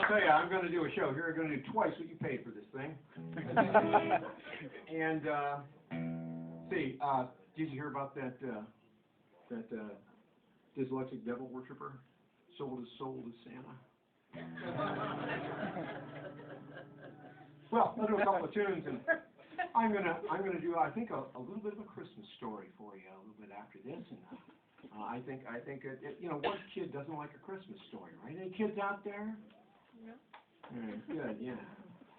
tell you, I'm going to do a show here. I'm going to do twice what you paid for this thing. And see, did you hear about that dyslexic devil worshiper sold his soul to Santa? Well, I'll do a couple of tunes, and I'm gonna do, I think, a little bit of a Christmas story for you a little bit after this, and I think you know, what kid doesn't like a Christmas story, right? Any kids out there? Yeah. Good, yeah.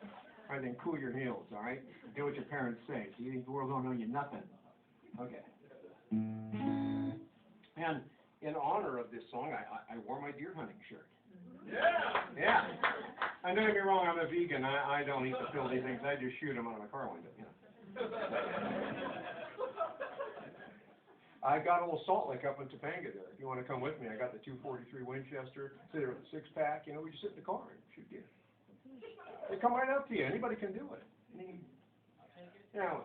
All right, then cool your heels, all right? Do what your parents say. So you think the world don't know you nothing. Okay. And in honor of this song, I wore my deer hunting shirt. Yeah. Yeah. And don't get me wrong, I'm a vegan. I don't eat the filthy things. I just shoot them out of my car window, you know. I got a little Salt Lake up in Topanga there. If you want to come with me, I got the 243 Winchester, sit there with a 6-pack. You know, we just sit in the car and shoot deer. They come right up to you. Anybody can do it. Yeah.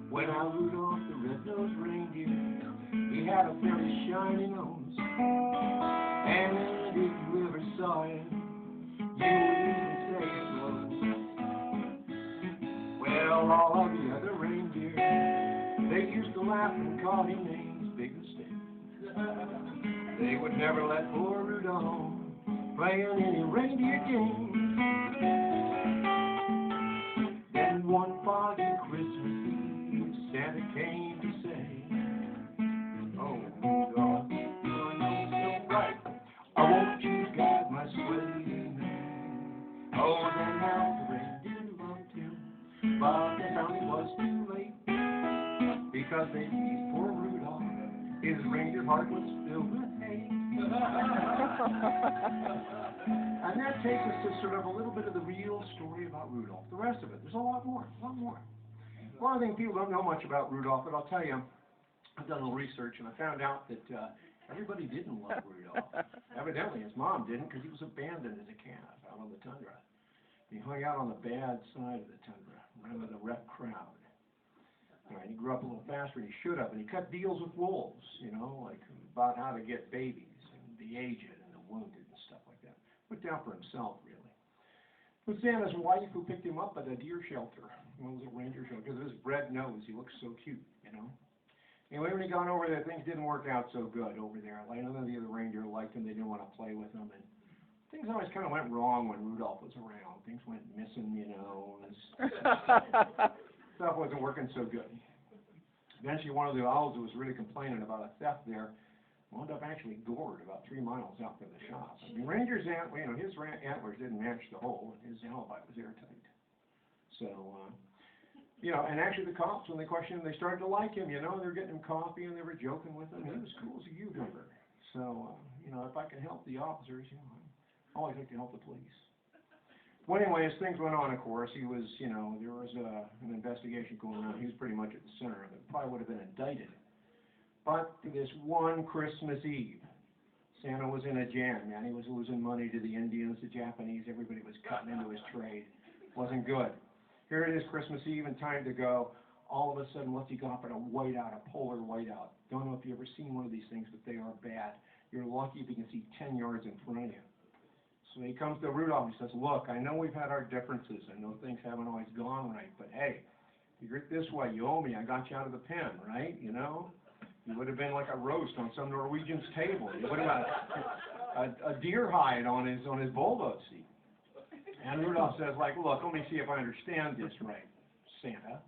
When I Rudolph the red-nosed reindeer, he had a very shiny nose. And if you ever saw it, you would even say it glows. Well, all of the other reindeer, they used to laugh and call him names, big mistake. They would never let poor Rudolph play in any reindeer games. Then one foggy Christmas Eve, Santa came to say, "Oh, Rudolph, your nose so bright, I want you to guide my sleigh tonight." Oh, then how the reindeer loved him, but they found it was too late, because they teased poor Rudolph. His reindeer heart was filled with hate. And that takes us to sort of a little bit of the real story about Rudolph. The rest of it, there's a lot more, a lot more. Well, I think people don't know much about Rudolph, but I'll tell you, I've done a little research, and I found out that everybody didn't love Rudolph. Evidently, his mom didn't, because he was abandoned as a calf out on the tundra. He hung out on the bad side of the tundra, ran with a rough crowd. He grew up a little faster than he should have, and he cut deals with wolves, you know, like about how to get babies and the aged and the wounded and stuff like that. Looked out for himself, really. It was Santa's wife who picked him up at a deer shelter, one of those ranger shelters, because of his red nose. He looked so cute, you know. Anyway, when he got over there, things didn't work out so good over there. Like, none of the other reindeer liked him. They didn't want to play with him, and things always kind of went wrong when Rudolph was around. Things went missing, you know. Stuff wasn't working so good. Eventually, one of the owls who was really complaining about a theft there wound up actually gored about 3 miles out from the shop. I mean, Ranger's his antlers didn't match the hole, and his alibi was airtight. So, and actually the cops, when they questioned him, they started to like him. You know, they were getting him coffee and they were joking with him. He was cool as a cucumber. So, if I can help the officers, I always like to help the police. Well, anyway, as things went on, of course, he was, there was an investigation going on. He was pretty much at the center of it. Probably would have been indicted. But this one Christmas Eve, Santa was in a jam, man. He was losing money to the Indians, the Japanese. Everybody was cutting into his trade. Wasn't good. Here it is, Christmas Eve, and time to go. All of a sudden, what's he got but a whiteout, a polar whiteout. Don't know if you've ever seen one of these things, but they are bad. You're lucky if you can see 10 yards in front of you. So he comes to Rudolph and he says, "Look, I know we've had our differences. I know things haven't always gone right, but hey, figure it this way. You owe me. I got you out of the pen, right? You know? You would have been like a roast on some Norwegian's table. You would have had a deer hide on his bulldog seat." And Rudolph says, "Look, let me see if I understand this right, Santa.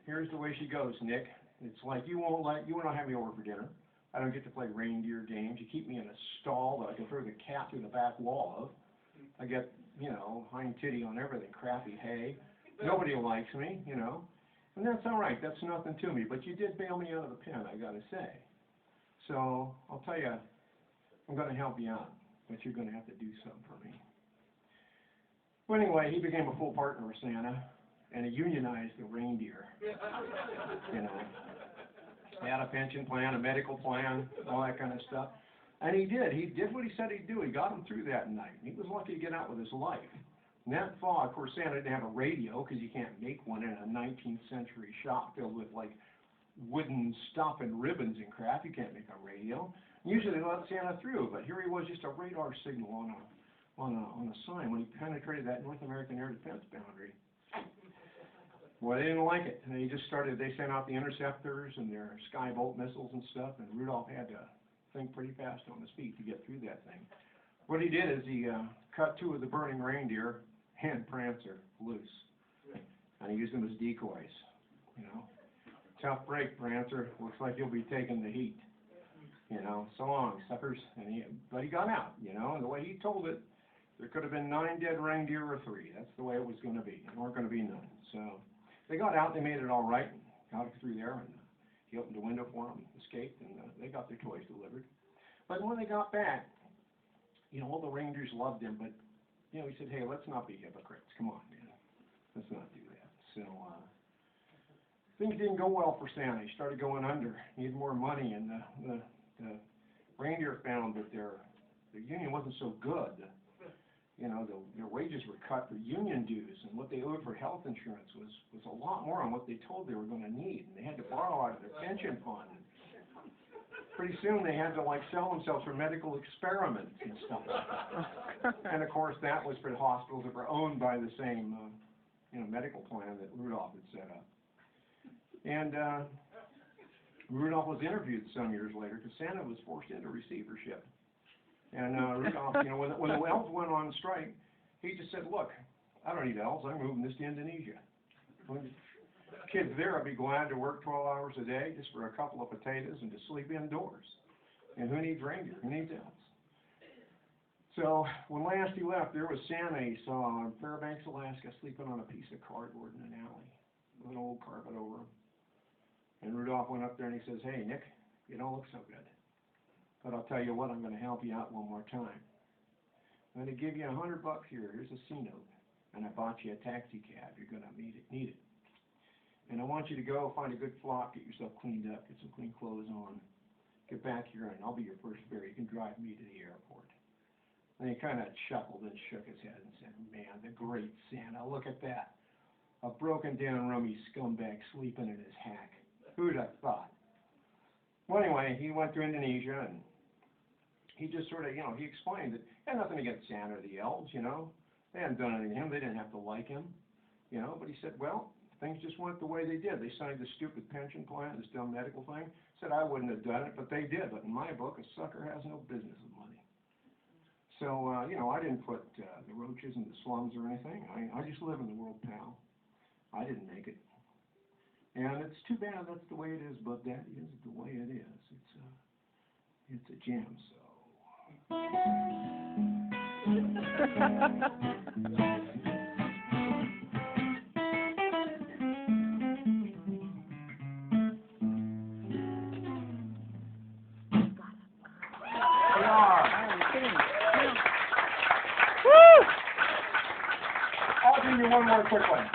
Here's the way she goes, Nick. It's like you won't have me over for dinner. I don't get to play reindeer games. You keep me in a stall that I can throw the cat through the back wall of. I get, hind titty on everything, crappy hay. Nobody likes me, And that's all right. That's nothing to me. But you did bail me out of the pen, I got to say. So I'll tell you, I'm going to help you out, but you're going to have to do something for me. Well, anyway, he became a full partner with Santa, and he unionized the reindeer. He had a pension plan, a medical plan, all that kind of stuff. And he did. He did what he said he'd do. He got him through that night. He was lucky to get out with his life. And that fall, of course, Santa didn't have a radio because you can't make one in a 19th century shop filled with, like, wooden stuff and ribbons and crap. You can't make a radio. Usually they let Santa through, but here he was, just a radar signal on a sign when he penetrated that North American air defense boundary. Well, they didn't like it. And they sent out the interceptors and their Skybolt missiles and stuff, and Rudolph had to think pretty fast on his feet to get through that thing. What he did is he cut two of the burning reindeer and Prancer loose, and he used them as decoys. Tough break, Prancer. Looks like you'll be taking the heat. So long, suckers. But he got out. And the way he told it, there could have been 9 dead reindeer or 3. That's the way it was going to be. There weren't going to be none. So they got out. They made it all right. And got through there, and he opened a window for them, escaped, and they got their toys delivered. But when they got back, all the reindeers loved him. But he said, "Hey, let's not be hypocrites. Come on, man. Let's not do that." So things didn't go well for Santa. He started going under. He needed more money, and the reindeer found that their union wasn't so good. Their wages were cut for union dues, and what they owed for health insurance was a lot more on what they told they were going to need, and they had to borrow out of their pension fund. Pretty soon they had to sell themselves for medical experiments and stuff like that. And of course that was for the hospitals that were owned by the same medical plan that Rudolph had set up. And Rudolph was interviewed some years later because Santa was forced into receivership. And Rudolph, when the elves went on strike, he just said, "Look, I don't need elves. I'm moving this to Indonesia. Kids there will be glad to work 12 hours a day just for a couple of potatoes and to sleep indoors. And who needs reindeer? Who needs elves?" So when last he left, there was Santa he saw in Fairbanks, Alaska, sleeping on a piece of cardboard in an alley with an old carpet over him. And Rudolph went up there and he says, "Hey, Nick, you don't look so good. But I'll tell you what, I'm going to help you out one more time. I'm going to give you $100 here. Here's a C-note. And I bought you a taxi cab. You're going to need it. And I want you to go find a good flock, get yourself cleaned up, get some clean clothes on. Get back here, and I'll be your first fare. You can drive me to the airport." And he kind of chuckled and shook his head and said, "Man, the great Santa, look at that. A broken down rummy scumbag sleeping in his hack. Who'd have thought?" Well, anyway, he went to Indonesia, and he just sort of, he explained that he had nothing against Santa or the elves, They hadn't done anything to him. They didn't have to like him, But he said, well, things just went the way they did. They signed this stupid pension plan, this dumb medical thing. Said I wouldn't have done it, but they did. But in my book, a sucker has no business with money. So, I didn't put the roaches in the slums or anything. I just live in the world, pal. I didn't make it. And it's too bad that's the way it is, but that is the way it is. It's a gem, so. Woo! I'll give you one more quick one.